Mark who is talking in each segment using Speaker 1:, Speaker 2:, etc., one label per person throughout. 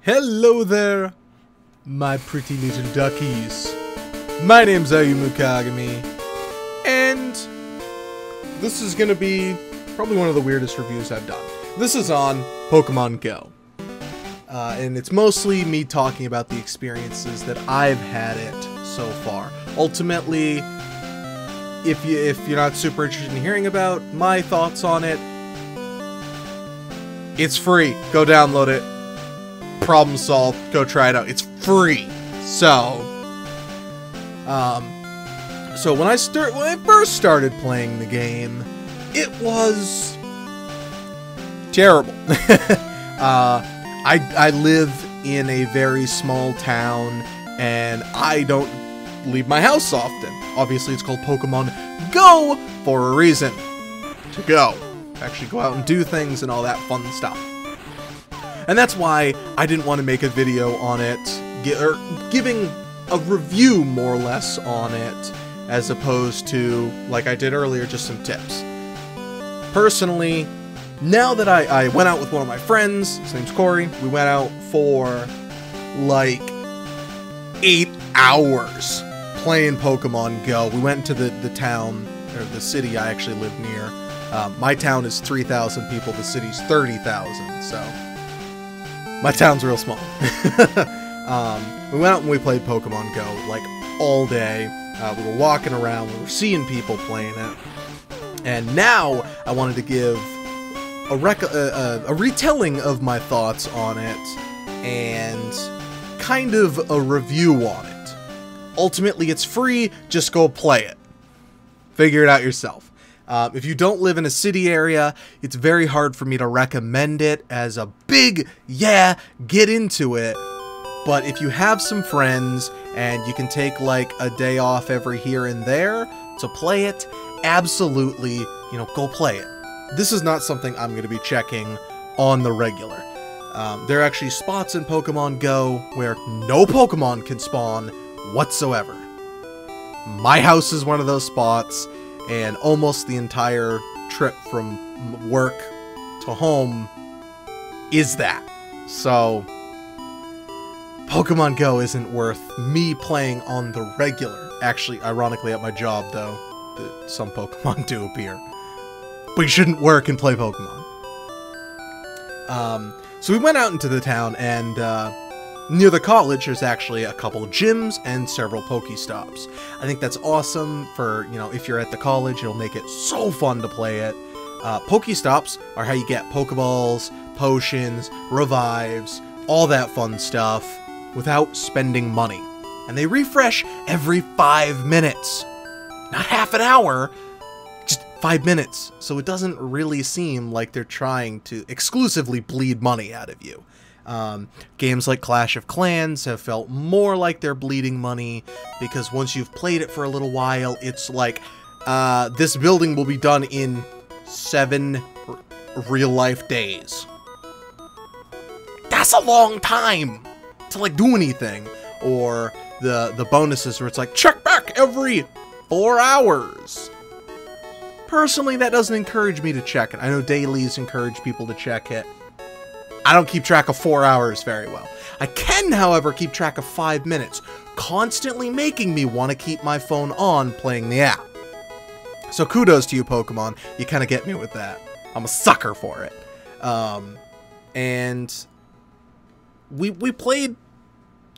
Speaker 1: Hello there, my pretty little duckies. My name's Ayumu Kagami, and this is gonna be probably one of the weirdest reviews I've done. This is on Pokemon Go. And it's mostly me talking about the experiences that I've had it so far. Ultimately, if you're not super interested in hearing about my thoughts on it, it's free. Go download it. Problem solved. Go try it out. It's free. So when I first started playing the game, it was terrible. I live in a very small town, and I don't leave my house often. Obviously, it's called Pokemon Go for a reason. To go. Actually go out and do things and all that fun stuff. And that's why I didn't want to make a video on it, giving a review more or less on it, as opposed to, like I did earlier, just some tips. Personally, now that I went out with one of my friends, his name's Corey, we went out for like 8 hours playing Pokemon Go. We went to the town, or the city I actually live near. My town is 3,000 people, the city's 30,000, so my town's real small. We went out and we played Pokemon Go, like, all day. We were walking around, we were seeing people playing it. And now I wanted to give a retelling of my thoughts on it, and kind of a review on it. Ultimately, it's free, just go play it. Figure it out yourself. If you don't live in a city area, it's very hard for me to recommend it as a big, yeah, get into it. But if you have some friends and you can take like a day off every here and there to play it, absolutely, go play it. This is not something I'm going to be checking on the regular. There are actually spots in Pokemon Go where no Pokemon can spawn whatsoever. My house is one of those spots, and almost the entire trip from work to home is that. So, Pokemon Go isn't worth me playing on the regular. Actually, ironically, at my job, though, some Pokemon do appear. But you shouldn't work and play Pokemon. So we went out into the town, and near the college, there's actually a couple of gyms and several Pokestops. I think that's awesome for, if you're at the college, it'll make it so fun to play it. Pokestops are how you get Pokeballs, potions, revives, all that fun stuff without spending money. And they refresh every 5 minutes. Not half an hour, just 5 minutes. So it doesn't really seem like they're trying to exclusively bleed money out of you. Games like Clash of Clans have felt more like they're bleeding money, because once you've played it for a little while, it's like, this building will be done in 7 real-life days. That's a long time to, like, do anything. Or the bonuses where it's like, check back every 4 hours. Personally, that doesn't encourage me to check it. I know dailies encourage people to check it. I don't keep track of 4 hours very well. I can, however, keep track of 5 minutes, constantly making me want to keep my phone on playing the app. So kudos to you, Pokemon. You kind of get me with that. I'm a sucker for it. And we played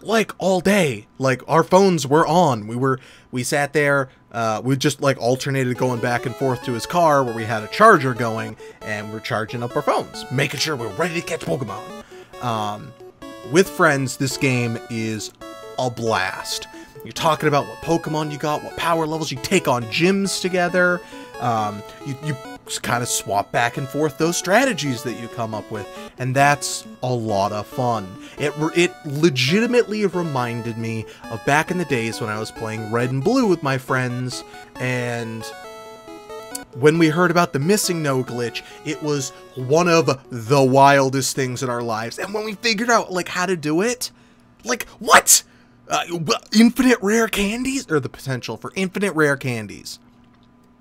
Speaker 1: like all day. Like, our phones were on. We sat there, we just like alternated going back and forth to his car where we had a charger going, and we're charging up our phones, making sure we're ready to catch Pokemon. With friends, this game is a blast. You're talking about what Pokemon you got, what power levels, you take on gyms together, you kind of swap back and forth those strategies that you come up with, and that's a lot of fun. It legitimately reminded me of back in the days when I was playing Red and Blue with my friends, and when we heard about the Missing No glitch, it was one of the wildest things in our lives. And when we figured out, like, how to do it, like, what? Infinite rare candies? Or the potential for infinite rare candies.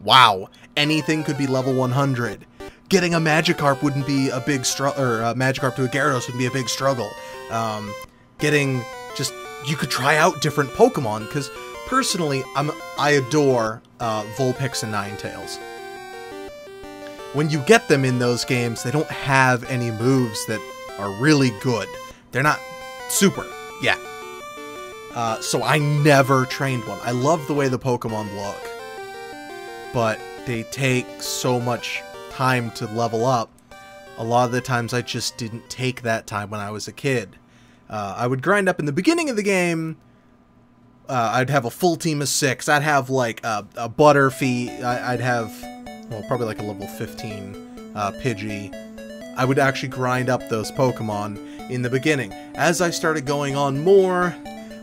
Speaker 1: Wow. Anything could be level 100. getting a Magikarp wouldn't be a big struggle, or a Magikarp to a Gyarados wouldn't be a big struggle. You could try out different Pokemon, because personally, I adore Vulpix and Ninetales. When you get them in those games, they don't have any moves that are really good. They're not super yet. So I never trained one. I love the way the Pokemon look, but they take so much time to level up. A lot of the times I just didn't take that time when I was a kid. I would grind up in the beginning of the game. I'd have a full team of 6. I'd have like a Butterfree. I'd have, well, probably like a level 15 Pidgey. I would actually grind up those Pokemon in the beginning. As I started going on more,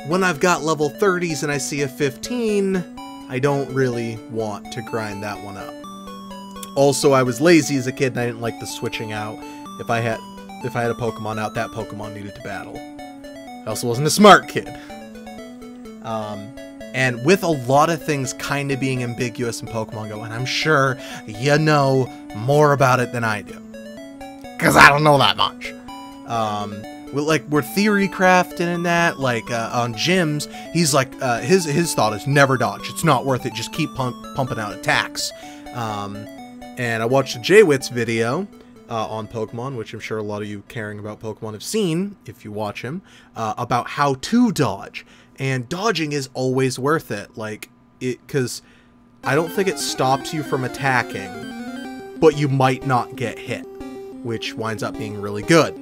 Speaker 1: when I've got level 30s and I see a 15, I don't really want to grind that one up. Also, I was lazy as a kid and I didn't like the switching out. If I had a Pokemon out, that Pokemon needed to battle. I also wasn't a smart kid. And with a lot of things kind of being ambiguous in Pokemon Go, and I'm sure you know more about it than I do, because I don't know that much. We're theory crafting and that, like, on gyms, he's like, his thought is never dodge. It's not worth it. Just keep pumping out attacks. And I watched a Jwitz video on Pokemon, which I'm sure a lot of you caring about Pokemon have seen, if you watch him, about how to dodge. And dodging is always worth it, because I don't think it stops you from attacking, but you might not get hit, which winds up being really good.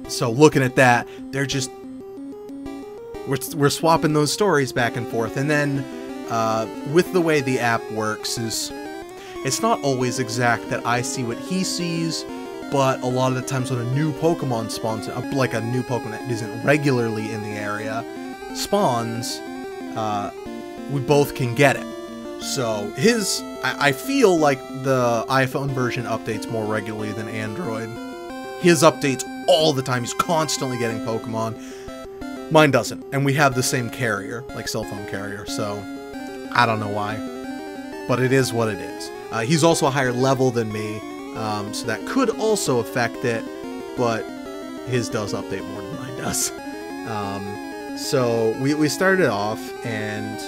Speaker 1: So looking at that, they're just, we're swapping those stories back and forth. And then with the way the app works is, it's not always exact that I see what he sees, but a lot of the times when a new Pokemon spawns, like a new Pokemon that isn't regularly in the area, spawns, we both can get it. So I feel like the iPhone version updates more regularly than Android. His updates all the time. He's constantly getting Pokemon. Mine doesn't. And we have the same carrier, like cell phone carrier, so I don't know why. But it is what it is. He's also a higher level than me, so that could also affect it, but his does update more than mine does. So we started off, and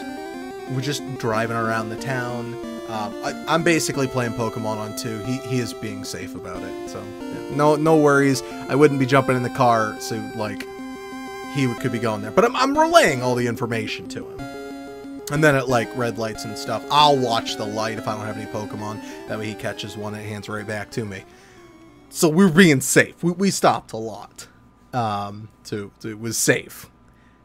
Speaker 1: we're just driving around the town. I'm basically playing Pokemon on 2. He is being safe about it, so yeah, no worries. I wouldn't be jumping in the car, so like he could be going there. But I'm relaying all the information to him. And then at, like, red lights and stuff, I'll watch the light if I don't have any Pokemon. That way he catches one and it hands right back to me. So we're being safe. We stopped a lot. It was safe.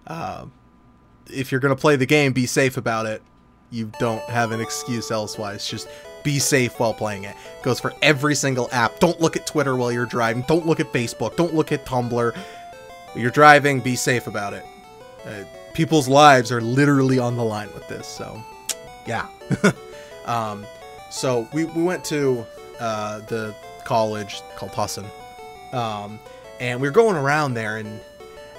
Speaker 1: If you're going to play the game, be safe about it. You don't have an excuse elsewise. Just be safe while playing it. It goes for every single app. Don't look at Twitter while you're driving. Don't look at Facebook. Don't look at Tumblr. When you're driving, be safe about it. People's lives are literally on the line with this, so yeah. So we went to the college called Tussin, and we were going around there, and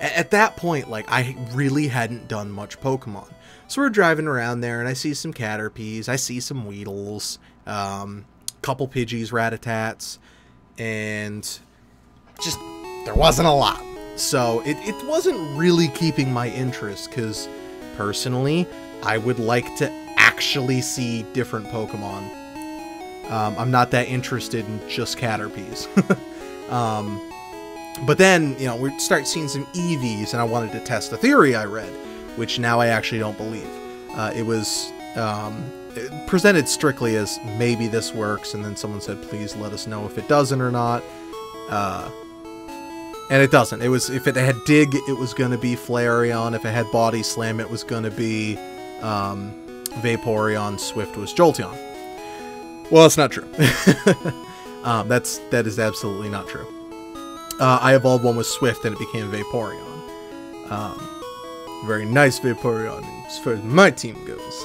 Speaker 1: at that point, like, I really hadn't done much Pokemon. So we're driving around there, and I see some Caterpies, I see some Weedles, couple Pidgeys, Ratatats, and just, there wasn't a lot. So it wasn't really keeping my interest, because personally, I would like to actually see different Pokemon. I'm not that interested in just Caterpies. But then, you know, we start seeing some EVs, and I wanted to test a theory I read, which now I actually don't believe. It was presented strictly as maybe this works, and then someone said, please let us know if it doesn't or not. And it doesn't. It was, if it had Dig, it was going to be Flareon. If it had Body Slam, it was going to be Vaporeon. Swift was Jolteon. Well, that's not true. That is absolutely not true. I evolved one with Swift, and it became Vaporeon. Very nice Vaporeon, as far as my team goes.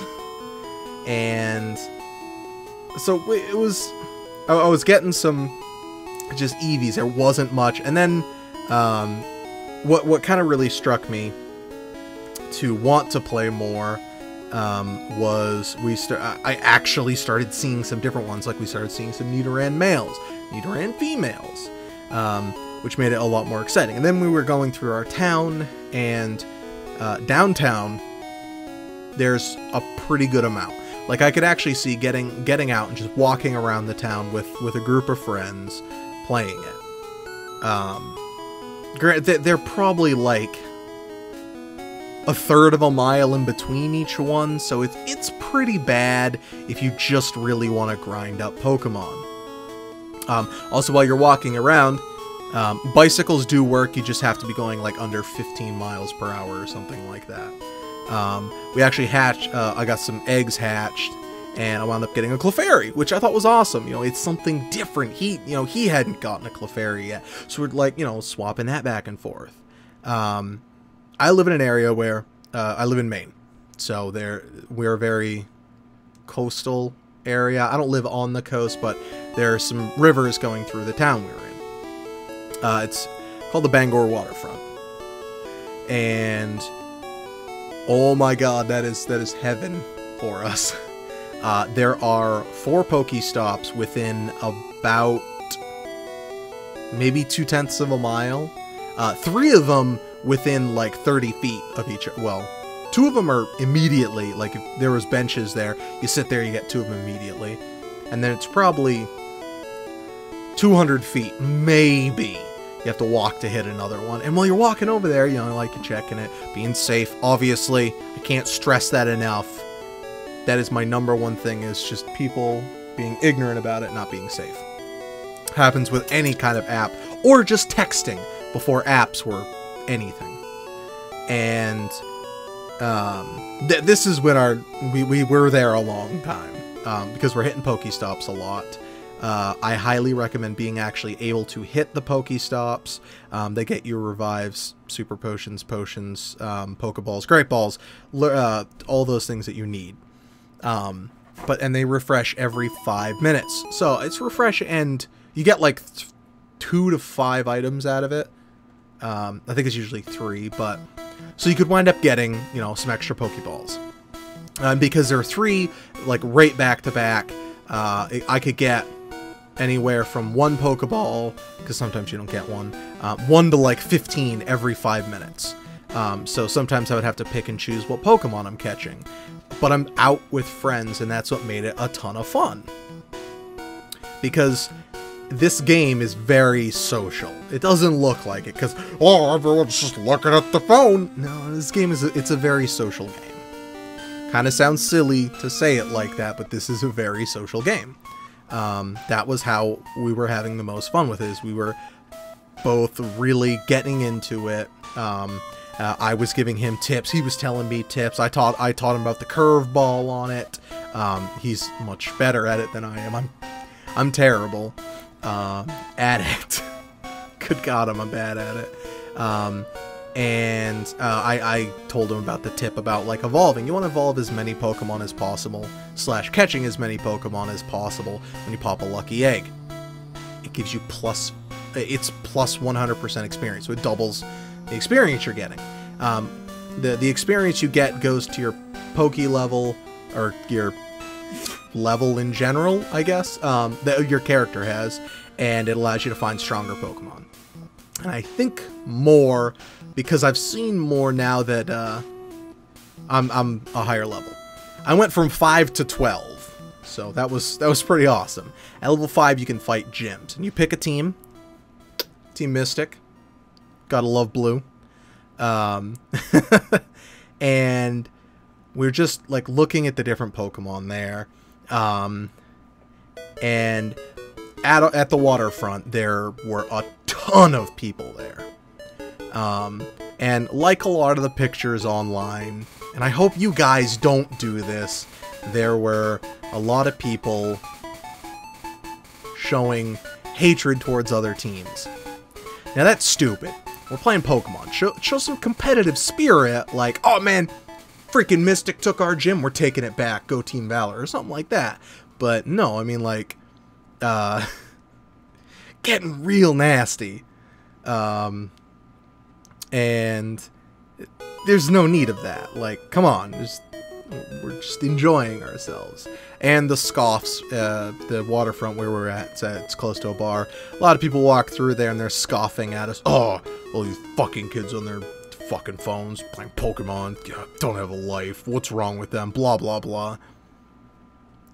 Speaker 1: And so it was, I was getting some just EVs. There wasn't much. And then what kind of really struck me to want to play more I actually started seeing some different ones. Like we started seeing some Nidoran males, Nidoran females, which made it a lot more exciting. And then we were going through our town, and downtown, there's a pretty good amount. Like I could actually see getting out and just walking around the town with a group of friends playing it. They're probably like a third of a mile in between each one, so it's pretty bad if you just really want to grind up Pokemon. Also, while you're walking around, bicycles do work. You just have to be going like under 15 miles per hour or something like that. We actually hatched, I got some eggs hatched, and I wound up getting a Clefairy, which I thought was awesome. You know, it's something different. He hadn't gotten a Clefairy yet, so we're like, swapping that back and forth. I live in an area where, I live in Maine, so we're a very coastal area. I don't live on the coast, but there are some rivers going through the town we were in. It's called the Bangor Waterfront, and oh my god, that is heaven for us. There are 4 Pokestops within about maybe 0.2 of a mile. 3 of them within like 30 feet of each. Well, 2 of them are immediately, like if there was benches there, you sit there, you get 2 of them immediately. And then it's probably 200 feet, maybe. You have to walk to hit another one. And while you're walking over there, like you're checking it, being safe. Obviously, I can't stress that enough. That is my #1 thing, is just people being ignorant about it, not being safe. Happens with any kind of app, or just texting before apps were anything. And this is when we were there a long time, because we're hitting Pokestops a lot. I highly recommend being actually able to hit the Pokestops. They get you revives, super potions, Pokeballs, Great Balls, all those things that you need. And they refresh every 5 minutes. So it's refresh, and you get like 2 to 5 items out of it. I think it's usually 3, but so you could wind up getting, some extra Pokeballs. Because there are 3, like right back to back, I could get anywhere from 1 Pokeball, because sometimes you don't get one, 1 to like 15 every 5 minutes. So sometimes I would have to pick and choose what Pokemon I'm catching. But I'm out with friends, and that's what made it a ton of fun. Because this game is very social. It doesn't look like it, because, everyone's just looking at the phone. No, this game it's a very social game. Kind of sounds silly to say it like that, but this is a very social game. That was how we were having the most fun with it, is we were both really getting into it. I was giving him tips, he was telling me tips. I taught him about the curveball on it. He's much better at it than I am. I'm terrible at it. Good God, I'm bad at it. I told him about the tip about like evolving. You want to evolve as many Pokemon as possible, / catching as many Pokemon as possible when you pop a lucky egg. It gives you plus 100% experience, so it doubles the experience you're getting. The experience you get goes to your Poke level, or your level in general, I guess, that your character has, and it allows you to find stronger Pokemon. And I think more, because I've seen more now that I'm a higher level. I went from 5 to 12, so that was pretty awesome. At level 5, you can fight gyms, and you pick a team. Team Mystic. Gotta love blue. And we're just like looking at the different Pokemon there. And at the waterfront, there were a ton of people there. And like a lot of the pictures online, and I hope you guys don't do this, there were a lot of people showing hatred towards other teams. Now that's stupid. We're playing Pokemon. Show some competitive spirit, like, oh man, freaking Mystic took our gym, we're taking it back, go Team Valor, or something like that. But no, I mean, like, getting real nasty. And there's no need of that. Like, come on, We're just enjoying ourselves. And the scoffs, the waterfront where we're at, it's close to a bar. A lot of people walk through there and they're scoffing at us. Oh, all these fucking kids on their fucking phones playing Pokemon. Don't have a life. What's wrong with them? Blah, blah, blah.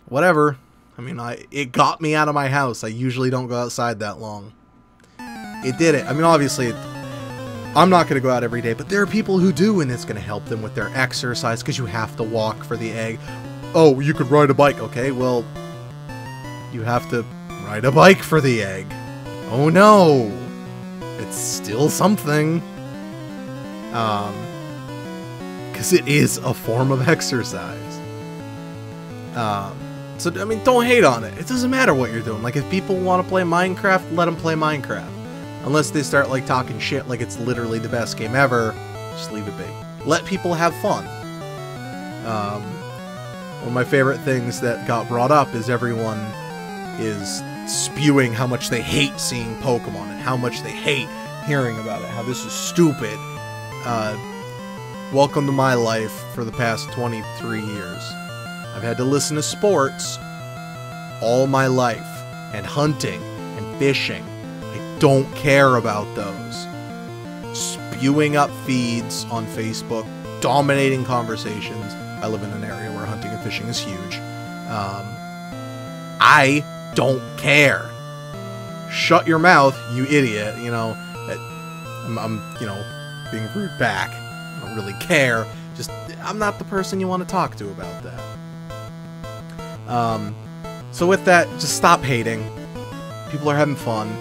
Speaker 1: Whatever. I mean, it got me out of my house. I usually don't go outside that long. It did it. I mean, obviously, I'm not going to go out every day, but there are people who do, and it's going to help them with their exercise, because you have to walk for the egg. Oh, you could ride a bike. Okay, well, you have to ride a bike for the egg. Oh no! It's still something. Because it is a form of exercise. So, I mean, don't hate on it. It doesn't matter what you're doing. Like, if people want to play Minecraft, let them play Minecraft. Unless they start, like, talking shit like it's literally the best game ever, just leave it be. Let people have fun. One of my favorite things that got brought up is everyone is spewing how much they hate seeing Pokemon and how much they hate hearing about it, how this is stupid. Welcome to my life for the past 23 years. I've had to listen to sports all my life, and hunting, and fishing. I don't care about those. Spewing up feeds on Facebook, dominating conversations. I live in an area where hunting and fishing is huge. I don't care. Shut your mouth, you idiot. You know, I'm you know, being rude back. I don't really care. Just, I'm not the person you want to talk to about that. So with that, just stop hating. People are having fun.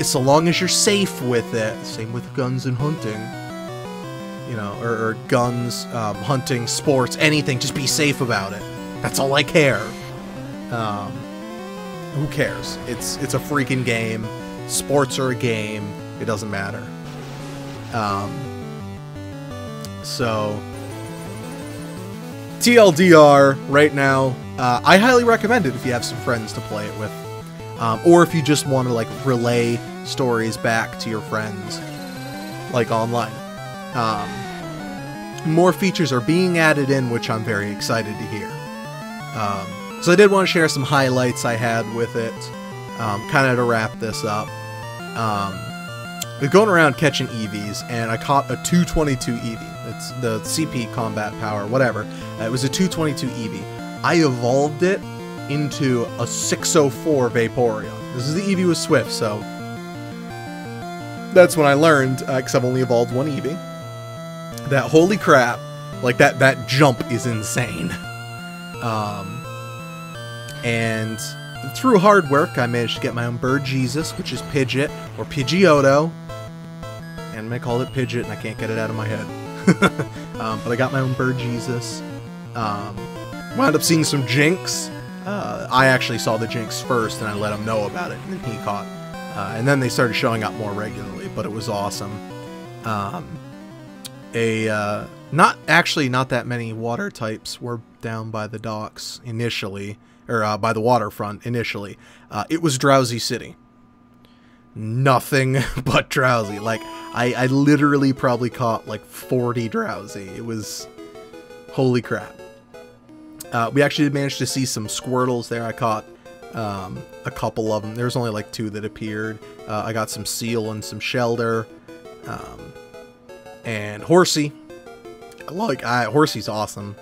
Speaker 1: So long as you're safe with it. Same with guns and hunting. You know, or guns, hunting, sports, anything. Just be safe about it. That's all I care. Who cares? It's a freaking game. Sports are a game. It doesn't matter. So TLDR right now, I highly recommend it if you have some friends to play it with. Or if you just want to, like, relay stories back to your friends, like, online. More features are being added in, which I'm very excited to hear. So I did want to share some highlights I had with it, kind of to wrap this up. We're going around catching EVs, and I caught a 222 EV. It's the CP combat power, whatever. It was a 222 EV. I evolved it into a 604 Vaporeon. This is the EV with Swift, so that's when I learned, because I've only evolved one EV, that holy crap, like that jump is insane. And through hard work, I managed to get my own Bird Jesus, which is Pidgeot, or Pidgeotto. And I called it Pidgeot, and I can't get it out of my head. But I got my own Bird Jesus. Wound up seeing some Jinx. I actually saw the Jinx first, and I let him know about it, and then he caught. And then they started showing up more regularly, but it was awesome. Not that many water types were down by the docks initially, or by the waterfront initially. It was Drowsy City. Nothing but Drowsy. Like, I literally probably caught like 40 Drowsy. It was holy crap. We actually managed to see some Squirtles there. I caught a couple of them. There's only like 2 that appeared. I got some Seal and some Shelder. And Horsey. Horsey's awesome.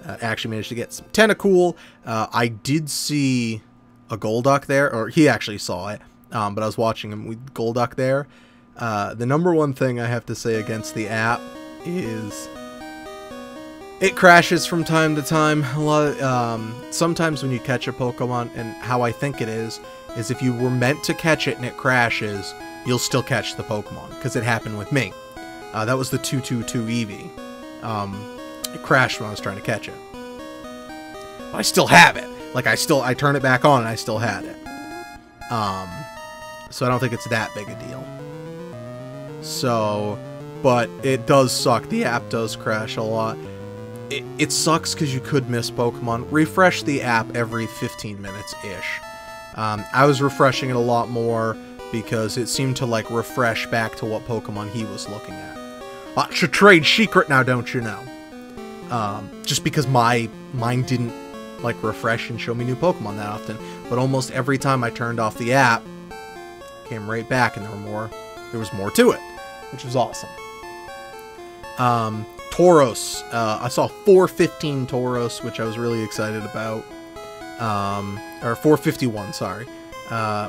Speaker 1: Actually managed to get some Tentacool. I did see a Golduck there, or he actually saw it, but I was watching him with Golduck there. The number one thing I have to say against the app is it crashes from time to time. A lot. Sometimes when you catch a Pokemon, and how I think it is if you were meant to catch it and it crashes, you'll still catch the Pokemon, because it happened with me. That was the 222 Eevee. It crashed when I was trying to catch it. But I still have it. Like, I turn it back on and I still had it. So I don't think it's that big a deal. So, but it does suck. The app does crash a lot. It sucks because you could miss Pokemon. Refresh the app every 15 minutes-ish. I was refreshing it a lot more because it seemed to, like, refresh back to what Pokemon he was looking at. That's a trade secret now, don't you know? just because mine didn't like refresh and show me new Pokemon that often. But almost every time I turned off the app, it came right back, and there was more to it, which was awesome. Tauros, I saw 415 Tauros, which I was really excited about. Or 451, sorry,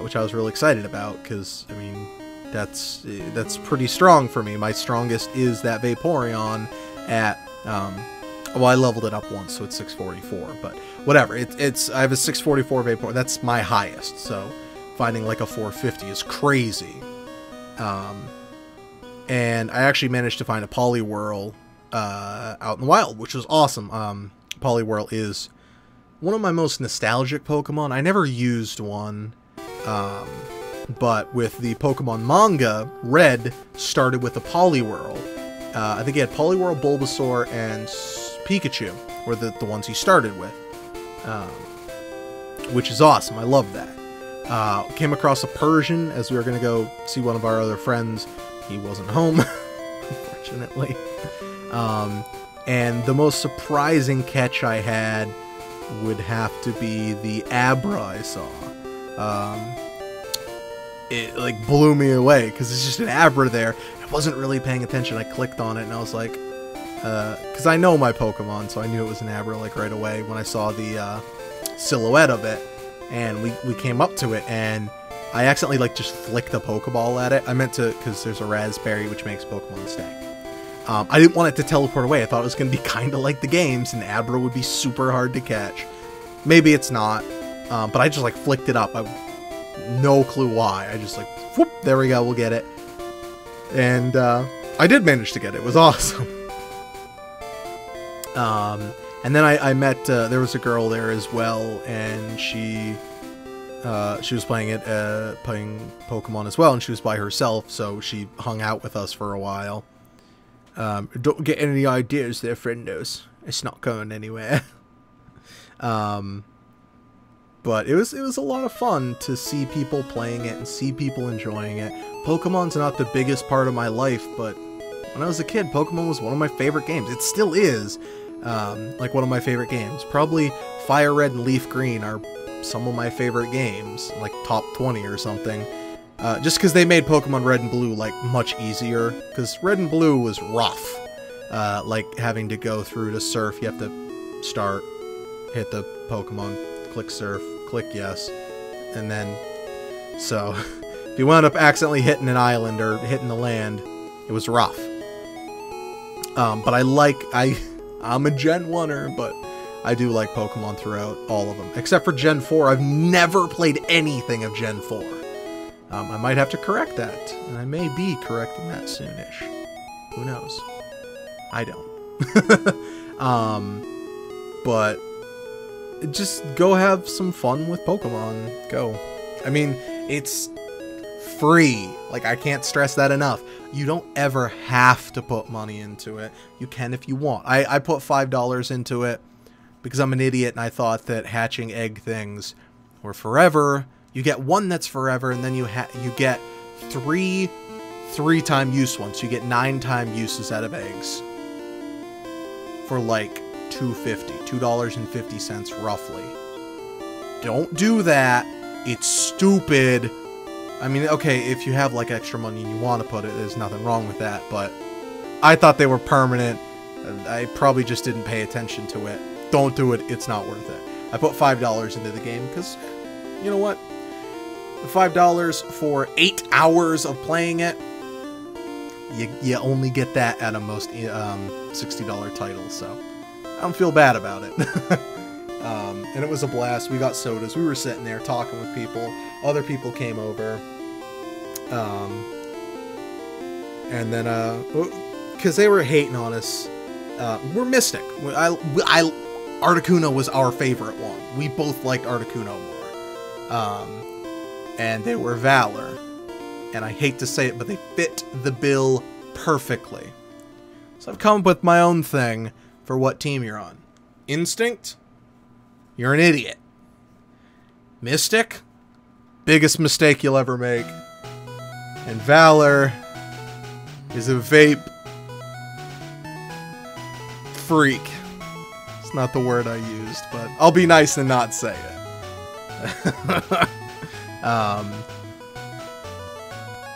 Speaker 1: which I was really excited about, because, I mean, that's pretty strong for me. My strongest is that Vaporeon at, well, I leveled it up once, so it's 644, but whatever, I have a 644 Vaporeon, that's my highest, so finding like a 450 is crazy. And I actually managed to find a Poliwhirl, out in the wild, which was awesome. Poliwhirl is one of my most nostalgic Pokemon. I never used one, but with the Pokemon manga, Red started with a Poliwhirl. I think he had Poliwhirl, Bulbasaur, and Pikachu were the ones he started with, which is awesome. I love that. Came across a Persian as we were going to go see one of our other friends. He wasn't home, unfortunately. And the most surprising catch I had would have to be the Abra I saw. It like blew me away because it's just an Abra there. I wasn't really paying attention. I clicked on it and I was like, because I know my Pokemon, so I knew it was an Abra like right away when I saw the silhouette of it. And we came up to it, and I accidentally like just flicked a Pokeball at it. I meant to, because there's a raspberry which makes Pokemon stay. I didn't want it to teleport away. I thought it was going to be kind of like the games, and Abra would be super hard to catch. Maybe it's not, but I just like flicked it up. No clue why. I just like, whoop, there we go, we'll get it. And I did manage to get it. It was awesome. And then I met, there was a girl there as well, and she was playing Pokemon as well, and she was by herself, so she hung out with us for a while. Don't get any ideas there, friendos. It's not going anywhere. But it was a lot of fun to see people playing it and see people enjoying it. Pokemon's not the biggest part of my life, but when I was a kid, Pokemon was one of my favorite games. It still is, like one of my favorite games. Probably Fire Red and Leaf Green are some of my favorite games, like top 20 or something. Just because they made Pokemon Red and Blue, like, much easier. Because Red and Blue was rough. Like, having to go through to surf, you have to start, hit the Pokemon, click surf, click yes, and then, so, if you wound up accidentally hitting an island or hitting the land, it was rough. But I'm a Gen 1er, but I do like Pokemon throughout all of them. Except for Gen 4, I've never played anything of Gen 4. I might have to correct that, and I may be correcting that soonish. Who knows? I don't. But just go have some fun with Pokemon. Go. I mean, it's free. Like, I can't stress that enough. You don't ever have to put money into it. You can if you want. I put $5 into it because I'm an idiot and I thought that hatching egg things were forever. You get one that's forever, and then you get three 3-time use ones. So you get 9-time uses out of eggs for like $2.50 roughly. Don't do that. It's stupid. I mean, okay, if you have like extra money and you want to put it, there's nothing wrong with that, but I thought they were permanent. I probably just didn't pay attention to it. Don't do it. It's not worth it. I put $5 into the game because, you know what? $5 for 8 hours of playing it, you only get that at a most $60 title, so I don't feel bad about it. And it was a blast. We got sodas. We were sitting there talking with people. Other people came over. And then, because they were hating on us, we're Mystic. Articuno was our favorite one. We both liked Articuno more. And they were Valor. And I hate to say it, but they fit the bill perfectly. So I've come up with my own thing for what team you're on. Instinct? You're an idiot. Mystic? Biggest mistake you'll ever make. And Valor is a vape freak. not the word I used, but I'll be nice and not say it.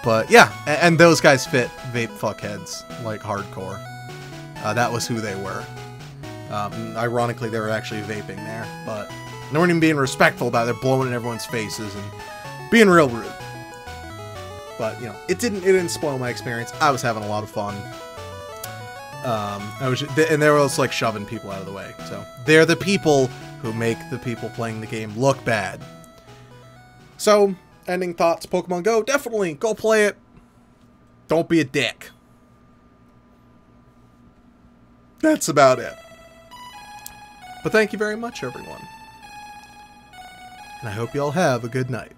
Speaker 1: But yeah, and those guys fit vape fuckheads like hardcore. That was who they were. Ironically, they were actually vaping there, but they weren't even being respectful about it. They're blowing in everyone's faces and being real rude. But you know, it didn't spoil my experience. I was having a lot of fun. And they were also like shoving people out of the way. So they're the people who make the people playing the game look bad. So, ending thoughts, Pokemon Go, definitely go play it. Don't be a dick. That's about it. But thank you very much, everyone. And I hope you all have a good night.